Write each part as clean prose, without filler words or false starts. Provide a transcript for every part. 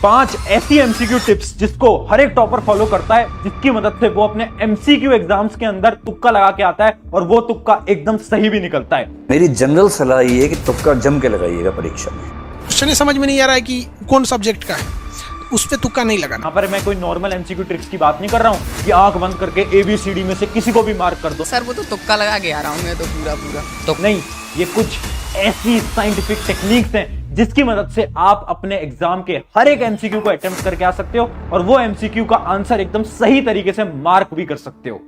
5 ऐसी MCQ tips जिसको हर एक टॉपर फॉलो करता है, जिसकी मदद से वो अपने एमसीक्यू एग्जाम्स के अंदर तुक्का लगा के आता है और वो तुक्का एकदम सही भी निकलता है। मेरी जनरल सलाह ये है कि तुक्का जम के लगाइएगा परीक्षा में। क्वेश्चन समझ में नहीं आ रहा है कि कौन सब्जेक्ट का है, उस पे तुक्का नहीं लगाना। यहाँ पर मैं कोई नॉर्मल एमसीक्यू ट्रिक्स की बात नहीं कर रहा हूँ कि आंख बंद करके ABCD में से किसी को भी मार्क कर दो। सर वो तो तुक्का लगा के आ रहा हूँ मैं तो पूरा तो नहीं, ये कुछ ऐसी साइंटिफिक टेक्निक्स हैं जिसकी मदद से आप अपने एग्जाम के हर एक एमसीक्यू को अटेम्प्ट करके आ सकते हो और वो एमसीक्यू का आंसर एकदम सही तरीके से मार्क भी कर सकते हो।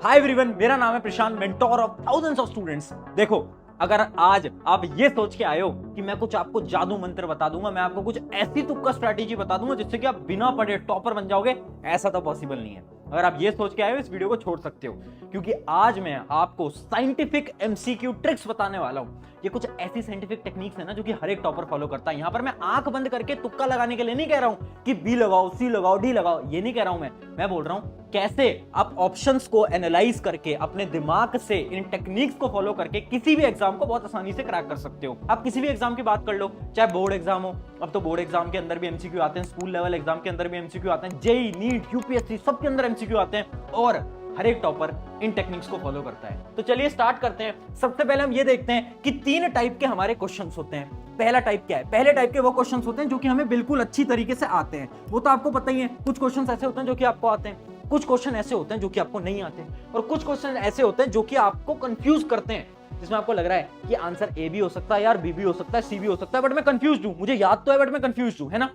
हाय एवरीवन, मेरा नाम है Prashant, mentor of thousands of students. देखो, अगर आज आप ये सोच के आए हो कि मैं कुछ आपको जादू मंत्र बता दूंगा, मैं आपको कुछ ऐसी तुक्का स्ट्रैटेजी बता दूंगा जिससे कि आप बिना पढ़े टॉपर बन जाओगे, ऐसा तो पॉसिबल नहीं है। अगर आप ये सोच के आए हो, इस वीडियो को छोड़ सकते हो, क्योंकि आज मैं आपको साइंटिफिक एमसीक्यू ट्रिक्स बताने वाला हूं। ये कुछ ऐसी साइंटिफिक टेक्निक्स है ना जो कि हर एक टॉपर फॉलो करता है। यहां पर मैं आंख बंद करके तुक्का लगाने के लिए नहीं कह रहा हूं कि बी लगाओ, सी लगाओ, डी लगाओ, ये नहीं कह रहा हूं मैं बोल रहा हूं कैसे आप ऑप्शंस को एनालाइज करके अपने दिमाग से इन टेक्निक्स को फॉलो करके किसी भी एग्जाम को बहुत आसानी से क्रैक कर सकते हो। आप किसी भी एग्जाम की बात कर लो, चाहे बोर्ड एग्जाम हो, अब तो बोर्ड एग्जाम के अंदर भी एमसीक्यू आते हैं, स्कूल लेवल एग्जाम के अंदर भी एमसीक्यू आते हैं, जेईई, नीट, यूपीएससी सबके अंदर एमसीक्यू आते हैं और हर एक टॉपर इन टेक्निक्स को फॉलो करता है। तो चलिए स्टार्ट करते हैं। सबसे पहले हम ये देखते हैं कि 3 टाइप के हमारे क्वेश्चंस होते हैं। पहला टाइप क्या है? पहले टाइप के वो क्वेश्चंस होते हैं जो कि हमें बिल्कुल अच्छी तरीके से आते हैं, वो तो आपको पता ही है। कुछ क्वेश्चंस ऐसे होते हैं जो कि आपको आते हैं, कुछ क्वेश्चन ऐसे होते हैं जो कि आपको नहीं आते, और कुछ क्वेश्चन ऐसे होते हैं जो कि आपको कंफ्यूज करते हैं, जिसमें आपको लग रहा है कि आंसर ए भी हो सकता है, यार बी भी हो सकता है, सी भी हो सकता है, बट मैं कंफ्यूज हूं, मुझे याद तो है बट मैं कंफ्यूज हूं, है ना।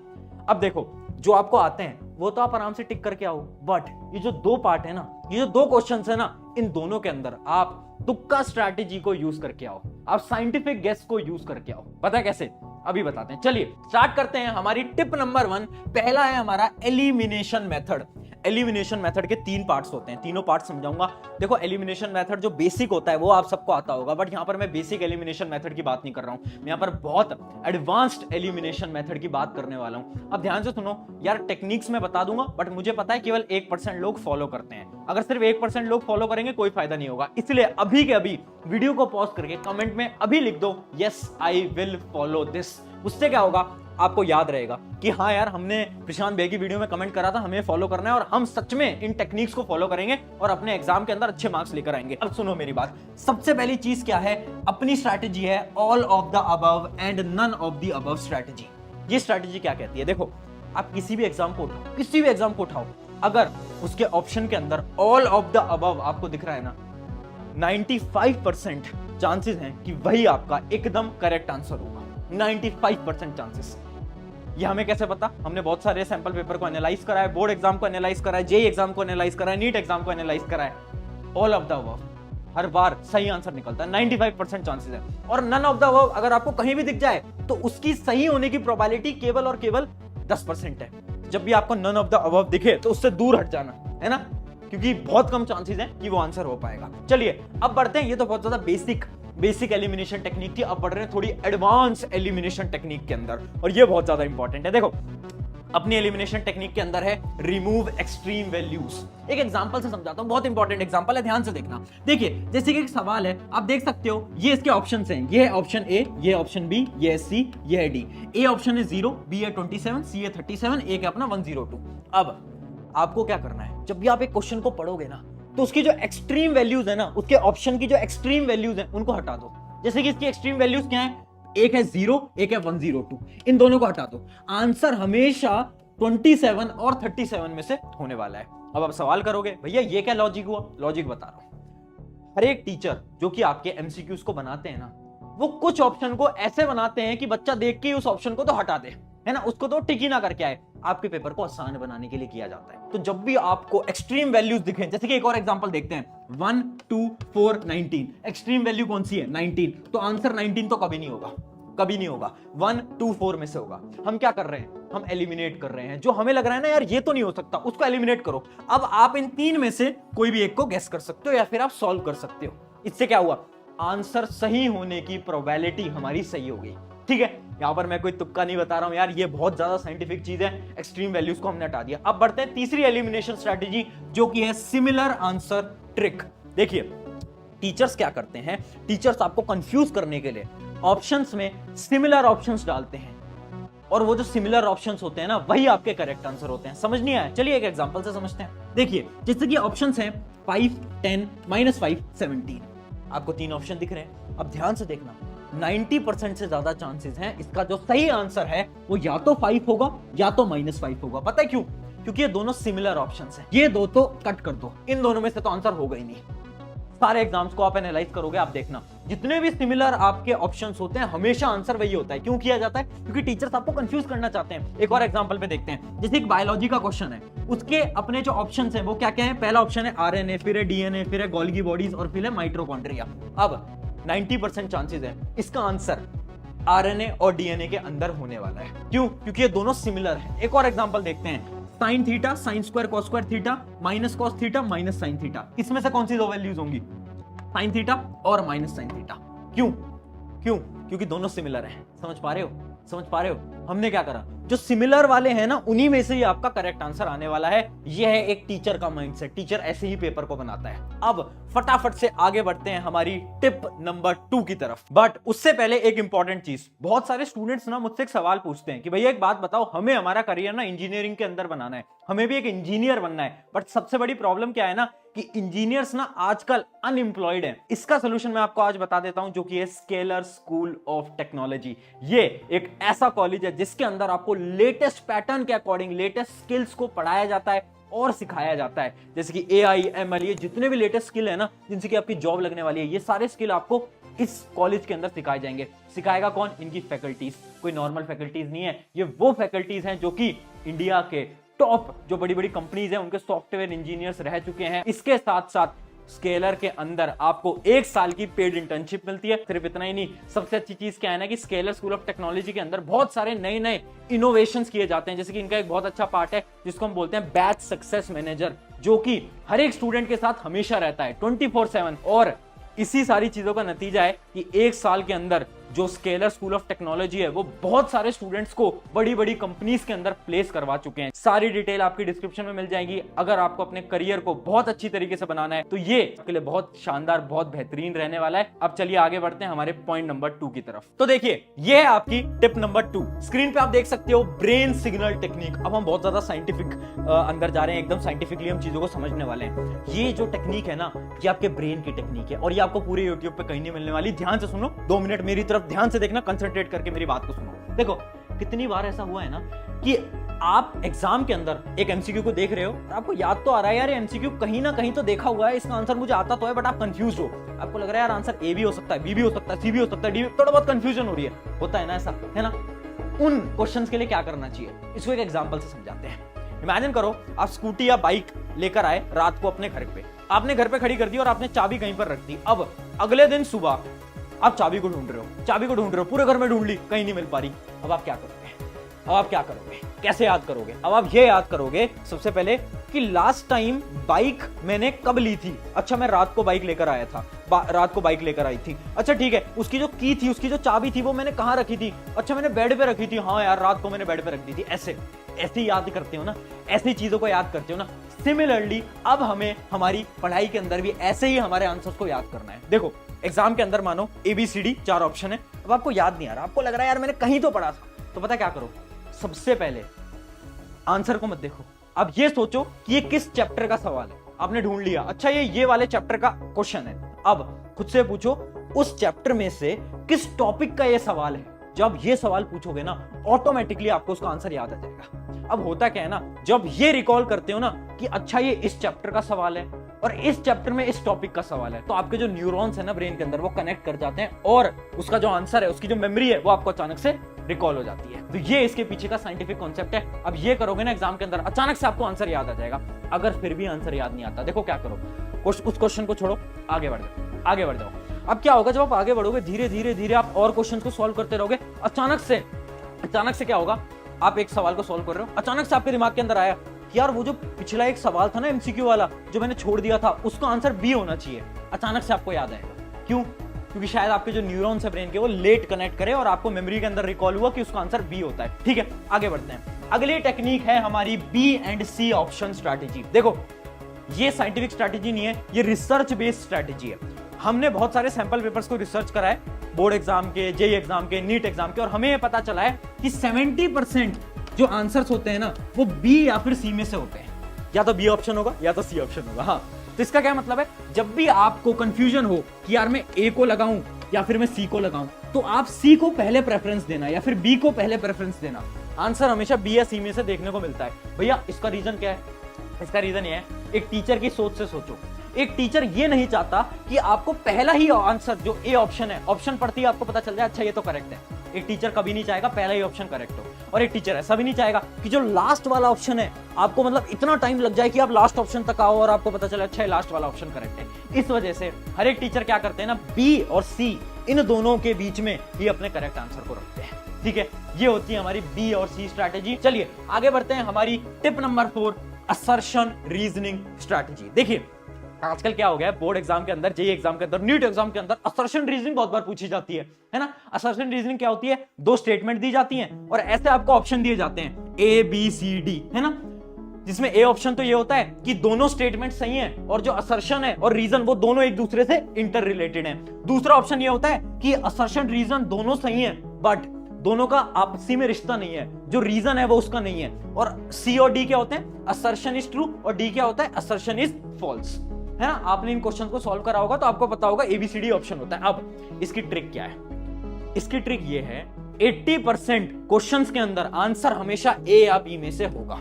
अब देखो, जो आपको आते हैं वो तो आप आराम से टिक करके आओ, बट ये जो 2 पार्ट है ना, ये जो 2 क्वेश्चंस है ना, इन दोनों के अंदर आप तुक्का स्ट्रैटेजी को यूज करके आओ, आप साइंटिफिक गेस को यूज करके आओ। पता है कैसे? अभी बताते हैं। चलिए स्टार्ट करते हैं। हमारी टिप नंबर 1, पहला है हमारा एलिमिनेशन मेथड। एलिमिनेशन मेथड के 3 पार्ट्स होते हैं, तीनों पार्ट समझाऊंगा। देखो, एलिमिनेशन मेथड जो बेसिक होता है वो आप सबको आता होगा, बट यहां पर मैं बेसिक एलिमिनेशन मेथड की बात नहीं कर रहा हूं, मैं यहां पर बहुत एडवांस्ड एलिमिनेशन मेथड की बात करने वाला हूं। अब ध्यान से सुनो यार, टेक्निक्स में बता दूंगा, बट मुझे पता है केवल 1% लोग फॉलो करते हैं। अगर सिर्फ 1% लोग फॉलो करेंगे कोई फायदा नहीं होगा, इसलिए अभी के अभी वीडियो को पॉज करके कमेंट में अभी लिख दो yes I will follow this. उससे क्या होगा, आपको याद रहेगा कि हाँ यार, हमने प्रशांत भाई की वीडियो में कमेंट करा था, हमें फॉलो करना है और हम सच में इन टेक्निक्स को फॉलो करेंगे और अपने एग्जाम के अंदर अच्छे मार्क्स लेकर आएंगे। अब सुनो मेरी बात, सबसे पहली चीज क्या है, अपनी स्ट्रैटेजी है all of the above and none of the above strategy. ये स्ट्रैटेजी क्या कहती है? देखो, आप किसी भी एग्जाम को उठाओ, किसी भी एग्जाम को उठाओ, अगर उसके ऑप्शन के अंदर ऑल ऑफ द अबव आपको दिख रहा है ना, 95% चांसेस हैं कि वही आपका एकदम करेक्ट आंसर होगा। 95% चांसेस। ये हमें कैसे पता? हमने बहुत सारे सैंपल पेपर को एनालाइज करा है, बोर्ड एग्जाम को एनालाइज करा है, जेईई एग्जाम को एनालाइज करा है, नीट एग्जाम को एनालाइज करा है। ऑल ऑफ द अबव हर बार सही आंसर निकलता है, 95% चांसेस है। और नन ऑफ द अबव अगर आपको कहीं भी दिख जाए तो उसकी सही होने की प्रोबेबिलिटी केवल और केवल 10% है। जब भी आपको नन ऑफ द अबव दिखे तो उससे दूर हट जाना, है ना, क्योंकि बहुत कम चांसेस हैं कि वो आंसर हो पाएगा। चलिए अब बढ़ते हैं। ये तो बहुत ज्यादा बेसिक एलिमिनेशन टेक्निक थी, अब बढ़ रहे हैं थोड़ी एडवांस एलिमिनेशन टेक्निक के अंदर, और ये बहुत ज्यादा इंपॉर्टेंट है। देखो, अपनी एलिमिनेशन टेक्निक के अंदर है रिमूव एक्सट्रीम वैल्यूज। एक एग्जांपल से समझाता हूं, बहुत इंपॉर्टेंट एग्जांपल है, ध्यान से देखना। देखिए, जैसे कि एक सवाल है, आप देख सकते हो ये इसके ऑप्शंस हैं, ये है ऑप्शन ए, ये ऑप्शन बी, ये है सी, ये है डी। ए ऑप्शन है 0, बी है 27, सी है 37, ए है अपना 102। अब आपको क्या करना है, जब भी आप एक क्वेश्चन को पढ़ोगे ना, तो उसकी जो एक्सट्रीम वैल्यूज है ना, उसके ऑप्शन की जो एक्सट्रीम वैल्यूज हैं उनको हटा दो। जैसे कि इसकी एक्सट्रीम वैल्यूज क्या है, एक है 0, एक है 102, इन दोनों को हटा दो। आंसर हमेशा 27 और 37 में से होने वाला है। अब आप सवाल करोगे, भैया ये क्या लॉजिक हुआ? लॉजिक बता रहा हूं। हर एक टीचर जो कि आपके एमसीक्यूज को बनाते हैं ना, वो कुछ ऑप्शन को ऐसे बनाते हैं कि बच्चा देख के उस ऑप्शन को तो हटा दे, है ना, उसको तो टिक ही ना करके आए। आपके पेपर को आसान बनाने के लिए किया जाता है। तो जब भी आपको एक्सट्रीम वैल्यूज दिखें, जैसे कि एक और एग्जांपल देखते हैं, 1 2 4 19, एक्सट्रीम वैल्यू कौन सी है? 19, तो आंसर 19 तो कभी नहीं होगा, कभी नहीं होगा, 1 2 4 में से होगा। हम क्या कर रहे हैं, हम एलिमिनेट कर रहे हैं। जो हमें लग रहा है ना यार ये तो नहीं हो सकता, उसको एलिमिनेट करो। अब आप इन 3 में से कोई भी एक को गेस कर सकते हो या फिर आप सॉल्व कर सकते हो। इससे क्या हुआ, आंसर सही होने की प्रोबेबिलिटी हमारी सही हो गई। ठीक है, यहां पर मैं कोई तुक्का नहीं बता रहा हूं यार, ये बहुत ज्यादा साइंटिफिक चीज है। एक्सट्रीम वैल्यूज को हमने हटा दिया। अब बढ़ते हैं तीसरी एलिमिनेशन स्ट्रेटेजी, जो कि है सिमिलर आंसर ट्रिक। देखिए, टीचर्स क्या करते हैं, टीचर्स आपको कंफ्यूज करने के लिए ऑप्शंस में सिमिलर ऑप्शंस डालते हैं। और वो जो सिमिलर ऑप्शंस होते हैं ना वही आपके करेक्ट आंसर होते हैं। समझ नहीं आया? चलिए एक एग्जांपल से समझते हैं। देखिए जैसे कि ऑप्शंस हैं 5, 10, -5, 17। आपको 3 ऑप्शन दिख रहे हैं। अब ध्यान से देखना, 90% से ज्यादा चांसेस हैं इसका जो सही आंसर है वो या तो 5 होगा या तो -5 होगा। पता है क्यों? क्योंकि ये दोनों सिमिलर ऑप्शंस हैं। ये दो तो कट कर दो, इन दोनों में से तो आंसर होगा ही नहीं। सारे एग्जाम्स को आप एनालाइज करोगे, आप देखना जितने भी सिमिलर आपके ऑप्शंस होते हैं हमेशा आंसर वही होता है। क्यों किया जाता है? क्योंकि टीचर्स आपको कंफ्यूज करना चाहते हैं। एक और एग्जांपल पे देखते हैं, जैसे एक बायोलॉजी का क्वेश्चन है, उसके अपने जो ऑप्शंस हैं वो क्या क्या है? पहला ऑप्शन है आरएनए, फिर है डीएनए, फिर है गोल्गी बॉडीज और फिर है माइटोकॉन्ड्रिया। अब 90% चांसेस है इसका आंसर आरएनए और डीएनए के अंदर होने वाला है। क्यों? क्योंकि ये दोनों सिमिलर है। एक और एग्जांपल देखते हैं, sine theta, sine square cos square theta, minus cos theta, minus sine theta. इसमें से कौन सी दो वैल्यूज होंगी? साइन थीटा और माइनस साइन थीटा। क्यों? क्यों? क्योंकि दोनों सिमिलर हैं। समझ पा रहे हो? समझ पा रहे हो? हमने क्या करा, जो सिमिलर वाले हैं ना उन्हीं में से ही आपका करेक्ट आंसर आने वाला है। यह है एक टीचर का माइंडसेट। टीचर ऐसे ही पेपर को बनाता है। अब फटाफट से आगे बढ़ते हैं हमारी टिप नंबर 2 की तरफ। बट उससे पहले एक इंपॉर्टेंट चीज, बहुत सारे स्टूडेंट्स ना मुझसे एक सवाल पूछते हैं कि भैया एक बात बताओ, हमें हमारा करियर ना इंजीनियरिंग के अंदर बनाना है, हमें भी एक इंजीनियर बनना है, बट सबसे बड़ी प्रॉब्लम क्या है ना कि इंजीनियर्स ना आजकल अनएम्प्लॉयड हैं। इसका सोल्यूशन मैं आपको आज बता देता हूं, जो कि है स्केलर स्कूल ऑफ टेक्नोलॉजी। ये एक ऐसा कॉलेज है जिसके अंदर आपको लेटेस्ट पैटर्न के अकॉर्डिंग लेटेस्ट स्किल्स को पढ़ाया जाता है और सिखाया जाता है। जैसे कि AI, ML, ये जितने भी लेटेस्ट स्किल है ना जिनसे कि आपकी जॉब लगने वाली है, ये सारे स्किल आपको इस कॉलेज के अंदर सिखाए जाएंगे। सिखाएगा कौन? इनकी फैकल्टीज। कोई नॉर्मल फैकल्टीज नहीं है, ये वो फैकल्टीज हैं जो कि इंडिया के टॉप जो बड़ी बड़ी कंपनीज हैं उनके सॉफ्टवेयर इंजीनियर्स रह चुके हैं। इसके साथ साथ स्केलर के अंदर आपको 1 साल की पेड इंटर्नशिप मिलती है। सिर्फ इतना ही नहीं, सबसे अच्छी चीज क्या है ना कि स्केलर स्कूल ऑफ टेक्नोलॉजी के अंदर बहुत सारे नए नए इनोवेशंस किए जाते हैं। जैसे कि इनका एक बहुत अच्छा पार्ट है जिसको हम बोलते हैं बैच सक्सेस मैनेजर, जो कि हर एक स्टूडेंट के साथ हमेशा रहता है 24/7। और इसी सारी चीजों का नतीजा है कि 1 साल के अंदर जो स्केलर स्कूल ऑफ टेक्नोलॉजी है वो बहुत सारे स्टूडेंट्स को बड़ी बड़ी कंपनीज के अंदर प्लेस करवा चुके हैं। सारी डिटेल आपकी डिस्क्रिप्शन में मिल जाएगी। अगर आपको अपने करियर को बहुत अच्छी तरीके से बनाना है तो ये आपके लिए बहुत शानदार, बहुत बेहतरीन रहने वाला है। अब चलिए आगे बढ़ते हैं हमारे पॉइंट नंबर 2 की तरफ। तो देखिए ये है आपकी टिप नंबर 2। स्क्रीन पे आप देख सकते हो ब्रेन सिग्नल टेक्निक। अब हम बहुत ज्यादा साइंटिफिक अंदर जा रहे हैं, एकदम साइंटिफिकली हम चीजों को समझने वाले हैं। ये जो टेक्निक है ना ये आपके ब्रेन की टेक्निक है और ये आपको पूरे यूट्यूब पे कहीं नहीं मिलने वाली। ध्यान से सुनो, 2 मिनट मेरी तरफ ध्यान से देखना, कंसंट्रेट करके मेरी बात को सुनो। देखो कितनी बार ऐसा हुआ है ना कि आप एग्जाम के अंदर एक एमसीक्यू को देख रहे हो, आपको याद तो आ रहा है यार एमसीक्यू कहीं ना कहीं तो देखा हुआ है, इसका आंसर मुझे आता तो है, बट आप कंफ्यूज हो। आपको लग रहा है यार आंसर ए भी हो सकता है, बी भी हो सकता है, सी भी हो सकता है, डी भी। थोड़ा बहुत कंफ्यूजन हो रही है, होता है ना ऐसा, है ना? उन क्वेश्चंस के लिए क्या करना चाहिए इसको एक एग्जांपल से समझाते हैं। इमेजिन करो आप स्कूटी या बाइक लेकर आए रात को अपने घर पे, आपने घर पे खड़ी कर दी और आपने चाबी कहीं पर रख दी। अब अगले दिन सुबह आप चाबी को ढूंढ रहे हो, पूरे घर में ढूंढ ली, कहीं नहीं मिल पा रही। अब आप क्या करोगे? कैसे याद करोगे? अब आप ये याद करोगे सबसे पहले कि लास्ट टाइम बाइक मैंने कब ली थी। अच्छा मैं रात को बाइक लेकर आया था, रात को बाइक लेकर आई थी। अच्छा ठीक है, उसकी जो की थी, उसकी जो चाबी थी वो मैंने कहाँ रखी थी? अच्छा मैंने बेड पे रखी थी। हाँ यार रात को मैंने बेड पे रख दी थी। ऐसे याद करते हो ना, ऐसी चीजों को याद करते हो ना। सिमिलरली अब हमें हमारी पढ़ाई के अंदर भी ऐसे ही हमारे आंसर्स को याद करना है। देखो एग्जाम के अंदर मानो ABCD 4 ऑप्शन है, अब आपको याद नहीं आ रहा, आपको लग रहा है यार मैंने कहीं तो पढ़ा था, तो पता क्या करो, सबसे पहले आंसर को मत देखो, अब ये सोचो कि ये किस चैप्टर का सवाल है। आपने ढूंढ लिया, अच्छा ये वाले चैप्टर का क्वेश्चन है। अब खुद से पूछो उस चैप्टर में से किस टॉपिक का ये सवाल है। जब ये सवाल पूछोगे ना ऑटोमेटिकली आपको उसका आंसर याद आ जाएगा। अब होता क्या है ना, जब ये रिकॉल करते हो ना कि अच्छा ये इस चैप्टर का सवाल है और इस चैप्टर में इस टॉपिक का सवाल है, तो आपके जो न्यूरॉन्स है ना ब्रेन के अंदर वो कनेक्ट कर जाते हैं और उसका जो आंसर है, उसकी जो मेमोरी है वो आपको अचानक से रिकॉल हो जाती है। तो ये इसके पीछे का साइंटिफिक कॉन्सेप्ट है। अब ये करोगे ना एग्जाम के अंदर, अचानक से आपको आंसर याद आ जाएगा। अगर फिर भी आंसर याद नहीं आता, देखो क्या करो, उस क्वेश्चन को छोड़ो, आगे बढ़ जाओ। अब क्या होगा, जब आप आगे बढ़ोगे धीरे धीरे आप और क्वेश्चन को सॉल्व करते रहोगे। अचानक से क्या होगा, आप एक सवाल को सॉल्व कर रहे हो, अचानक से आपके दिमाग के अंदर आया यार वो जो पिछला एक सवाल था ना MCQ वाला जो मैंने छोड़ दिया था, उसका आंसर B होना चाहिए। अचानक से आपको याद आएगा। क्यों? क्योंकि शायद आपके जो न्यूरॉन्स है ब्रेन के वो लेट कनेक्ट करे और आपको मेमोरी के अंदर रिकॉल हुआ कि उसका आंसर B होता है। ठीक है, आगे बढ़ते हैं। अगली टेक्निक है हमारी B and C option strategy. देखो ये साइंटिफिक स्ट्रैटेजी नहीं है, ये रिसर्च बेस्ड स्ट्रैटेजी है। हमने बहुत सारे सैंपल पेपर्स को रिसर्च करा है बोर्ड एग्जाम के, जेई एग्जाम के, नीट एग्जाम के, और हमें ये पता चला है कि 70% जो आंसर्स होते हैं ना वो बी या फिर सी में से होते हैं। या तो बी ऑप्शन होगा या तो सी ऑप्शन होगा। हाँ, तो इसका क्या मतलब है, जब भी आपको कंफ्यूजन हो कि यार मैं ए को लगाऊं या फिर मैं सी को लगाऊं, तो आप सी को पहले प्रेफरेंस देना या फिर बी को पहले प्रेफरेंस देना। आंसर हमेशा बी या सी में से देखने को मिलता है। भैया इसका रीजन क्या है? इसका रीजन ये है, एक टीचर की सोच से सोचो। एक टीचर ये नहीं चाहता कि आपको पहला ही आंसर जो ए ऑप्शन है, ऑप्शन पढ़ती है आपको पता चल जाए अच्छा ये तो करेक्ट है। एक टीचर कभी नहीं चाहेगा पहला ही ऑप्शन करेक्ट हो, और एक टीचर ऐसा भी नहीं चाहेगा कि जो लास्ट वाला ऑप्शन है आपको मतलब इतना टाइम लग जाए कि आप लास्ट ऑप्शन तक आओ और आपको पता चले अच्छा है लास्ट वाला ऑप्शन करेक्ट है। इस वजह से हर एक टीचर क्या करते हैं ना, बी और सी इन दोनों के बीच में ही अपने करेक्ट आंसर को रखते हैं। ठीक है, ये होती है हमारी बी और सी स्ट्रैटेजी। चलिए आगे बढ़ते हैं। हमारी tip number 4, assertion reasoning strategy. देखिए आजकल क्या हो गया है, बोर्ड एग्जाम के अंदर, जेईई एग्जाम के अंदर, नीट एग्जाम के अंदर असर्शन रीजनिंग बहुत बार पूछी जाती है ना। असर्शन रीजनिंग क्या होती है, दो स्टेटमेंट दी जाती हैं और ऐसे आपको ऑप्शन दिए जाते हैं ए बी सी डी, है ना। जिसमें ए ऑप्शन तो ये होता है कि दोनों स्टेटमेंट सही हैं और जो असर्शन है और रीजन वो दोनों एक दूसरे से इंटर रिलेटेड हैं। दूसरा ऑप्शन ये होता है कि असर्शन रीजन दोनों सही हैं बट दोनों का आपसी में रिश्ता नहीं है, जो रीजन है वो उसका नहीं है। और सी और डी क्या होते हैं, असर्शन इज ट्रू और डी क्या होता है, असर्शन इज फॉल्स, है ना। आपने इन क्वेश्चन को सॉल्व करा होगा तो आपको पता होगा एबीसीडी ऑप्शन होता है। अब इसकी ट्रिक क्या है, इसकी ट्रिक ये है 80% क्वेश्चंस के अंदर आंसर हमेशा ए या बी में से होगा।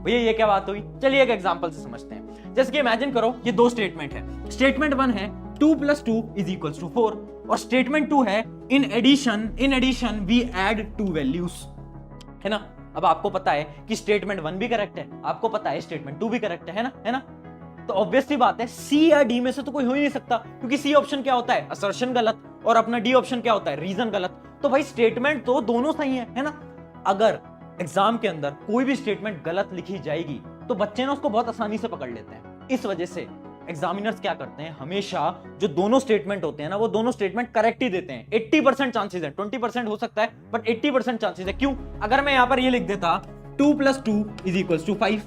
भैया ये क्या बात हुई, चलिए एक एग्जांपल से समझते हैं। जैसे कि इमेजिन करो ये दो स्टेटमेंट है। स्टेटमेंट 1 है 2 + 2 = 4 और स्टेटमेंट 2 है in addition we add 2 values, है ना। अब आपको पता है कि स्टेटमेंट 1 भी करेक्ट है, आपको पता है स्टेटमेंट 2 भी करेक्ट है ना। तो ऑब्वियसली बात है सी या डी में से तो कोई हो ही नहीं सकता, क्योंकि सी ऑप्शन क्या होता है, असर्शन गलत, और अपना डी ऑप्शन क्या होता है, रीजन गलत। तो भाई स्टेटमेंट तो दोनों सही है ना। अगर एग्जाम के अंदर कोई भी स्टेटमेंट गलत लिखी जाएगी तो बच्चे ना उसको बहुत आसानी से पकड़ लेते हैं। इस वजह से एग्जामिनर्स क्या करते हैं, हमेशा जो दोनों स्टेटमेंट होते हैं ना वो दोनों स्टेटमेंट करेक्ट ही देते हैं। 80% चांसेस है, 20% हो सकता है बट 80% चांसेस है। क्यों? अगर मैं यहां पर ये लिख देता 2 + 2 = 5,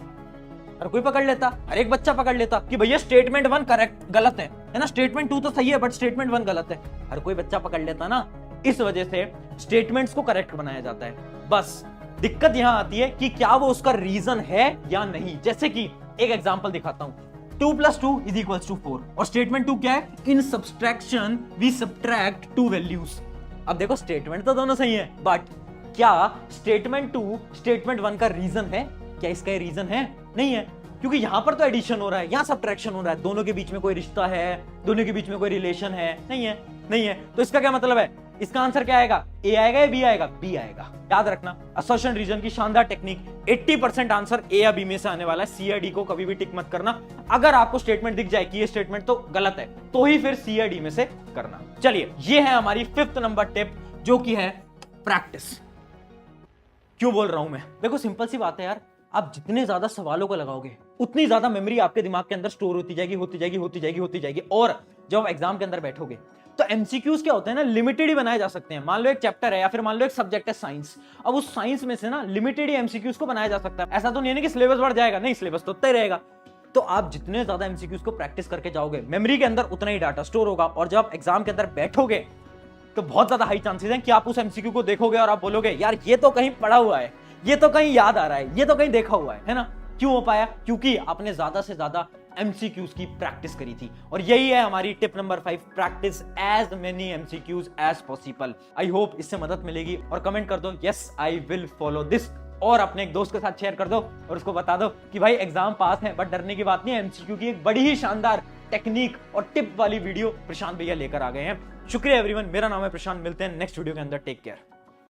हर कोई पकड़ लेता, हर एक बच्चा पकड़ लेता कि भैया स्टेटमेंट 1 करेक्ट गलत है ना, स्टेटमेंट 2 तो सही है बट स्टेटमेंट 1 गलत है, हर कोई बच्चा पकड़ लेता ना। इस वजह से स्टेटमेंट्स को करेक्ट बनाया जाता है। बस दिक्कत यहां आती है कि क्या वो उसका रीजन है या नहीं। जैसे कि एक एग्जांपल दिखाता हूं, 2 + 2 = 4 और स्टेटमेंट 2 क्या है, इन सब्सट्रैक्शन वी सब्ट्रैक्ट 2 वैल्यूज। अब देखो स्टेटमेंट तो दोनों सही है बट क्या स्टेटमेंट 2 स्टेटमेंट 1 का रीजन है? क्या इसका रीजन है? नहीं है, क्योंकि यहां पर तो एडिशन हो रहा है, यहां सब्ट्रैक्शन हो रहा है, दोनों के बीच में कोई रिश्ता है, दोनों के बीच में कोई रिलेशन है? नहीं है। तो इसका क्या मतलब है, इसका आंसर क्या आएगा, ए आएगा या बी आएगा? बी आएगा। याद रखना असर्शन रीजन की शानदार टेक्निक, 80% आंसर ए या बी में से आने वाला है। सी या डी को कभी भी टिक मत करना। अगर आपको स्टेटमेंट दिख जाए कि ये स्टेटमेंट तो गलत है तो ही फिर सी या डी में से करना। चलिए ये है हमारी 5th नंबर टिप, जो कि है प्रैक्टिस। क्यों बोल रहा हूं मैं, देखो सिंपल सी बात है यार, आप जितने ज्यादा सवालों को लगाओगे उतनी ज्यादा मेमोरी आपके दिमाग के अंदर स्टोर होती जाएगी। और जब आप एग्जाम के अंदर बैठोगे तो एमसीक्यूज क्या होते हैं ना, लिमिटेड ही बनाए जा सकते हैं। मान लो एक चैप्टर है या फिर मान लो एक सब्जेक्ट है साइंस, अब उस साइंस में से ना लिमिटेड ही एमसीक्यूज को बनाया जा सकता है। ऐसा तो नहीं है कि सिलेबस बढ़ जाएगा, नहीं, सिलेबस तो उतना ही रहेगा। तो आप जितने ज्यादा एमसीक्यूज को प्रैक्टिस करके जाओगे मेमोरी के अंदर उतना ही डाटा स्टोर होगा, और जब आप एग्जाम के अंदर बैठोगे तो बहुत ज्यादा हाई चांसेस हैं कि आप उस एमसीक्यू को देखोगे और आप बोलोगे यार ये तो कहीं पढ़ा हुआ है, ये तो कहीं याद आ रहा है, ये तो कहीं देखा हुआ है ना। क्यों हो पाया? क्योंकि आपने ज्यादा से ज्यादा एमसीक्यूज की प्रैक्टिस करी थी। और यही है हमारी tip number 5, practice as many MCQs as possible. I hope इससे मदद मिलेगी, और कमेंट कर दो yes I will follow this, और अपने एक दोस्त के साथ शेयर कर दो और उसको बता दो कि भाई एग्जाम पास है बट डरने की बात नहीं है। एमसीक्यू की एक बड़ी ही शानदार टेक्निक और टिप वाली वीडियो प्रशांत भैया लेकर आ गए हैं। शुक्रिया एवरीवन, मेरा नाम है प्रशांत, मिलते हैं नेक्स्ट वीडियो के अंदर, टेक केयर।